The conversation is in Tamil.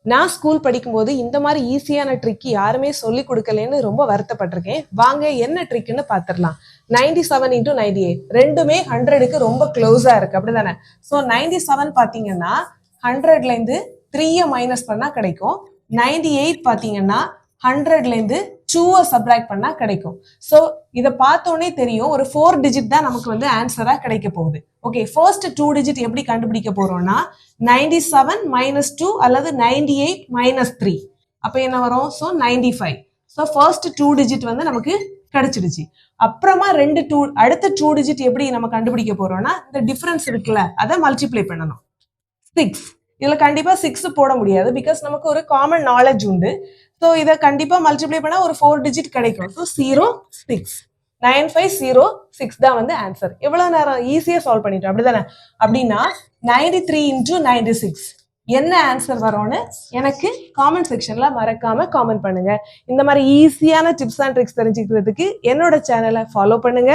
நான் ஸ்கூல் படிக்கும்போது இந்த மாதிரி ஈஸியான ட்ரிக் யாருமே சொல்லி கொடுக்கலன்னு ரொம்ப வருத்தப்பட்டிருக்கேன். வாங்க என்ன ட்ரிக்னு பார்த்துடலாம். 97 இன்டூ 98 ரெண்டுமே 100க்கு ரொம்ப க்ளோஸா இருக்கு, அப்படிதானே? ஸோ 97 பார்த்தீங்கன்னா 100லேருந்து 3 மைனஸ் பண்ணா கிடைக்கும். 98 பார்த்தீங்கன்னா 100லேருந்து 2 சப்ராக்ட் பண்ணா கிடைக்கும். ஸோ இதை பார்த்தோன்னே தெரியும் ஒரு 4 டிஜிட் தான் நமக்கு வந்து ஆன்சரா கிடைக்க போகுது. ஓகே, ஃபர்ஸ்ட் 2 டிஜிட் எப்படி கண்டுபிடிக்க போறோம்னா 97 மைனஸ் 2 அல்லது 98 மைனஸ் 3, அப்ப என்ன வரும்? ஸோ 95. ஸோ ஃபர்ஸ்ட் 2 டிஜிட் வந்து நமக்கு கிடைச்சிடுச்சு. அப்புறமா அடுத்த 2 டிஜிட் எப்படி நம்ம கண்டுபிடிக்க போறோம்னா இந்த டிஃபரன்ஸ் இருக்குல்ல அதை மல்டிப்ளை பண்ணணும். 6 இதுல கண்டிப்பா 6 போட முடியாது, பிகாஸ் நமக்கு ஒரு காமன் நாலேஜ் உண்டு. ஸோ இதை கண்டிப்பா மல்டிப்ளை பண்ணா ஒரு 4 டிஜிட் கிடைக்கும். ஸோ 0 6 9506 தான் வந்து ஆன்சர். எவ்வளவு நேரம் ஈஸியா சால்வ் பண்ணிட்டோம், அப்படிதானே? அப்படின்னா 93 இன்டூ 96 என்ன ஆன்சர் வரும்னு எனக்கு காமெண்ட் செக்ஷன்ல மறக்காம காமெண்ட் பண்ணுங்க. இந்த மாதிரி ஈஸியான டிப்ஸ் அண்ட் ட்ரிக்ஸ் தெரிஞ்சுக்கிறதுக்கு என்னோட சேனலை ஃபாலோ பண்ணுங்க.